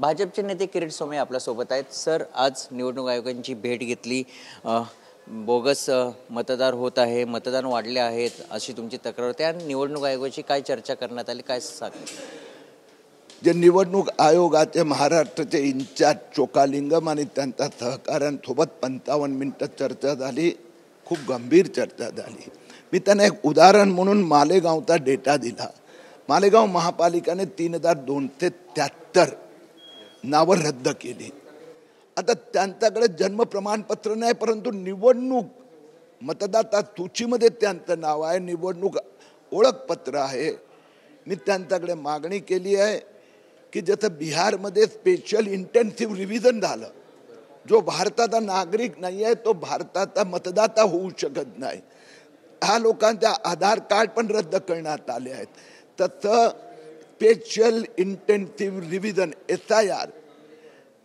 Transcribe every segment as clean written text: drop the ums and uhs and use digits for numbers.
भाजपचे नेते किरीट सोमय्या आपल्यासोबत आहेत. सर, आज निवडणूक आयोगाची भेट घेतली. बोगस मतदार होत आहे, मतदान वाढले आहेत अशी तुमची तक्रार होती. आणि निवडणूक आयोगाची काय चर्चा करण्यात आली, काय सांगा? जे निवडणूक आयोगाचे महाराष्ट्राचे इन्चार्ज चोकालिंगम आणि त्यांच्या सहकाऱ्यांसोबत 55 मिनिटं चर्चा झाली. खूप गंभीर चर्चा झाली. मी त्यांना एक उदाहरण म्हणून मालेगावचा डेटा दिला. मालेगाव महापालिकेने 3273 नावं रद्द केली. आता त्यांच्याकडे जन्म प्रमाणपत्र नाही, परंतु निवडणूक मतदाता सूचीमध्ये त्यांचं नाव आहे, निवडणूक ओळखपत्र आहे. मी त्यांच्याकडे मागणी केली आहे की जसं बिहारमध्ये स्पेशल इंटेन्सिव्ह रिव्हिजन झालं, जो भारताचा नागरिक नाही आहे तो भारताचा मतदाता होऊ शकत नाही, ह्या लोकांच्या आधार कार्ड पण रद्द करण्यात आले आहेत. तसं स्पेशल इंटेन्सिव्ह रिव्हिजन SIR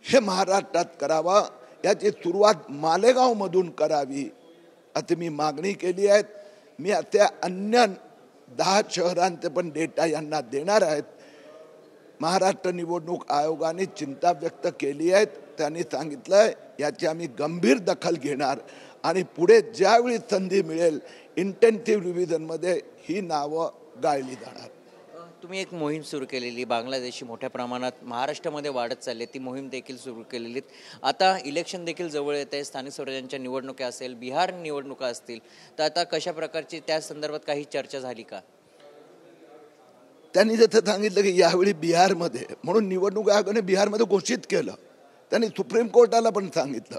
हे महाराष्ट्रात करावा, याची सुरुवात मालेगावमधून करावी अशी मी मागणी केली आहे. मी आता अन्य 10 शहरांचे पण डेटा यांना देणार आहेत. महाराष्ट्र निवडणूक आयोगाने चिंता व्यक्त केली आहे. त्यांनी सांगितलंय याची आम्ही गंभीर दखल घेणार आणि पुढे ज्यावेळी संधी मिळेल इंटेन्सिव्ह रिव्हिजनमध्ये ही नावं गाळली जाणार. तुम्ही एक मोहीम सुरू केलेली, बांगलादेशी मोठ्या प्रमाणात महाराष्ट्रामध्ये वाढत चालली, ती मोहीम देखील सुरू केलेली. आता इलेक्शन देखील जवळ येत आहे, स्थानिक स्वराज्यांच्या निवडणुका असेल, बिहार निवडणुका असतील, तर आता कशा प्रकारची त्या संदर्भात काही चर्चा झाली का? त्यांनी जसं सांगितलं की यावेळी बिहारमध्ये, म्हणून निवडणूक आयोगाने बिहारमध्ये घोषित केलं. त्यांनी सुप्रीम कोर्टाला पण सांगितलं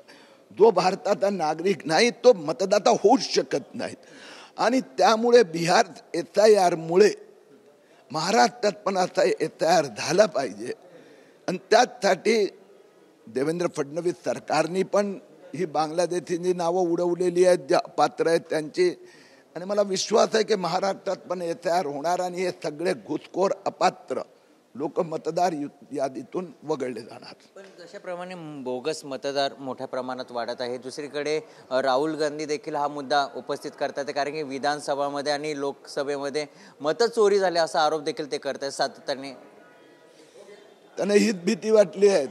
जो भारताचा नागरिक नाही तो मतदाता होऊच शकत नाहीत. आणि त्यामुळे बिहार SIR मुळे महाराष्ट्रात पण असा SIR झाला पाहिजे. आणि त्यासाठी देवेंद्र फडणवीस सरकारने पण ही बांगलादेशीची नावं उडवलेली आहेत, ज्या पात्र आहेत त्यांची. आणि मला विश्वास आहे की महाराष्ट्रात पण SIR होणार आणि हे सगळे घुसखोर अपात्र लोक मतदार यादीतून वगळले जाणार. पण जशाप्रमाणे बोगस मतदार मोठ्या प्रमाणात वाढत आहे, दुसरीकडे राहुल गांधी देखील हा मुद्दा उपस्थित करतात, कारण की विधानसभामध्ये आणि लोकसभेमध्ये मतचोरी झाली असा आरोप देखील ते करतात सातत्याने. त्यांना हीच भीती वाटली आहे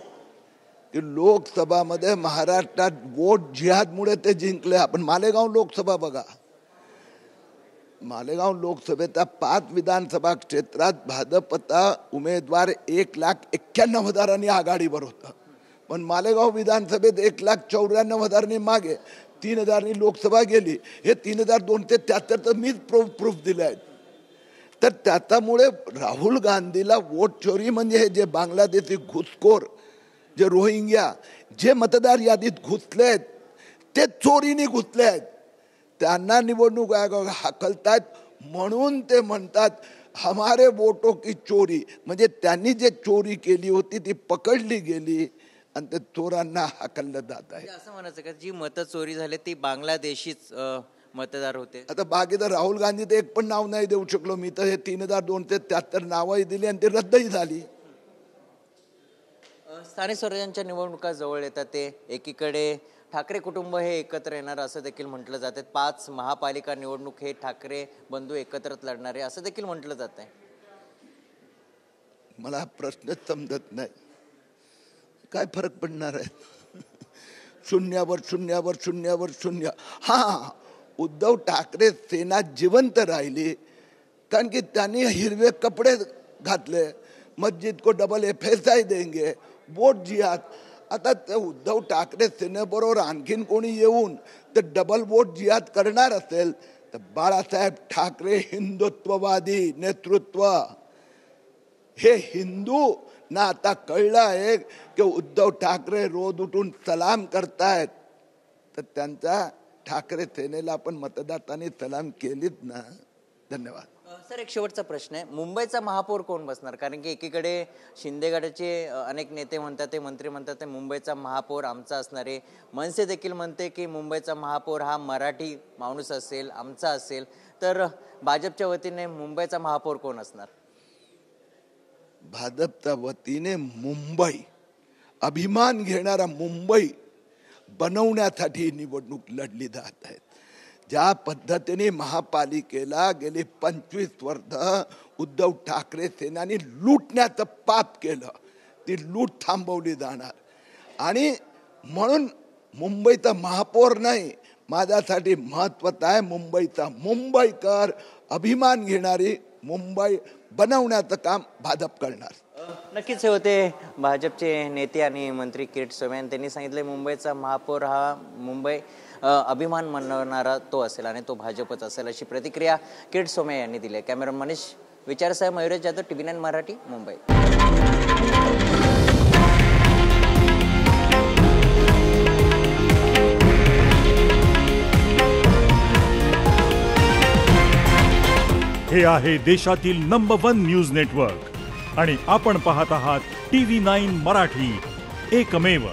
की लोकसभामध्ये महाराष्ट्रात वोट जिहादमुळे ते जिंकले. आपण मालेगाव लोकसभा बघा, मालेगाव लोकसभेचा 5 विधानसभा क्षेत्रात भाजपचा उमेदवार 1,91,000 आघाडीवर होता. पण मालेगाव विधानसभेत 1,94,000 मागे 3,000 लोकसभा गेली. हे 3,273 तर मीच प्रूफ दिले आहेत. तर त्याच्यामुळे राहुल गांधीला वोट चोरी म्हणजे हे जे बांगलादेशी घुसखोर, जे रोहिंग्या, जे मतदार यादीत घुसले आहेत ते चोरीने घुसले आहेत, त्यांना निवडणूक आयोग हाकलतात. म्हणून ते म्हणतात हमारे वोटो की चोरी, म्हणजे त्यांनी जे चोरी केली होती ती पकडली गेली आणि ते चोरांना हाकललं जात आहे. असं म्हणायचं का जी मत चोरी झाली ती बांगलादेशीच मतदार होते? आता बाकी तर राहुल गांधी तर एक पण नाव नाही देऊ शकलो मी. तर हे 3,273 नावही दिली आणि ती रद्दही झाली. स्थानिक स्वराज्यांच्या निवडणुका जवळ येतात, ते एकीकडे ठाकरे कुटुंब हे एकत्र येणार असं देखील म्हटलं जाते. 5 महापालिका निवडणूक हे ठाकरे बंधू एकत्रच लढणारे असं देखील म्हटलं जात आहे. मला प्रश्नच समजत नाही, काय फरक पडणार आहे? शून्यावर शून्यावर शून्यावर शून्य. हा, उद्धव ठाकरे सेना जिवंत राहिली कारण की त्यांनी हिरवे कपडे घातले, मस्जिद को डबल FSI देंगे, वोट जिहाद. आता ते उद्धव ठाकरे सेनेबरोबर आणखीन कोणी येऊन ते डबल वोट जिहाद करणार असेल तर बाळासाहेब ठाकरे हिंदुत्ववादी नेतृत्व, हे हिंदू ना आता कळलं आहे की उद्धव ठाकरे रोज उठून सलाम करतायत, तर त्यांचा ठाकरे सेनेला आपण मतदातांनी सलाम केलीत ना. धन्यवाद. सर, एक शेवटचा प्रश्न आहे, मुंबईचा महापौर कोण बसणार? कारण की एकीकडे शिंदे गटाचे अनेक नेते म्हणतात, ते मंत्री म्हणतात ते मुंबईचा महापौर आमचा असणार आहे. मनसे देखील म्हणते की मुंबईचा महापौर हा मराठी माणूस असेल, आमचा असेल. तर भाजपच्या वतीने मुंबईचा महापौर कोण असणार? भाजपच्या वतीने मुंबई, अभिमान घेणारा मुंबई बनवण्यासाठी निवडणूक लढली जात आहे. ज्या पद्धतीने महापालिकेला गेली 25 वर्ष उद्धव ठाकरे सेनानी लुटण्याचं पाप केलं, ती लूट थांबवली जाणार. आणि म्हणून मुंबईचा महापौर नाही, माझ्यासाठी महत्त्वाचं आहे मुंबईचा मुंबईकर, अभिमान घेणारी मुंबई बनवण्याचं काम भाजप करणार. नक्कीच हे होते भाजपचे नेते आणि मंत्री किरीट सोमय्या. त्यांनी सांगितले मुंबईचा महापौर हा मुंबई अभिमान मनवणारा तो असेल आणि तो भाजपच असेल, अशी प्रतिक्रिया किरीट सोमय्या यांनी दिली. कॅमेरामन मनीष विचारसह मयुरेश जाधव, TV9 मराठी, मुंबई. हे आहे देशातील नंबर 1 न्यूज नेटवर्क आणि आपण पाहत आहात TV9 मराठी, एकमेव.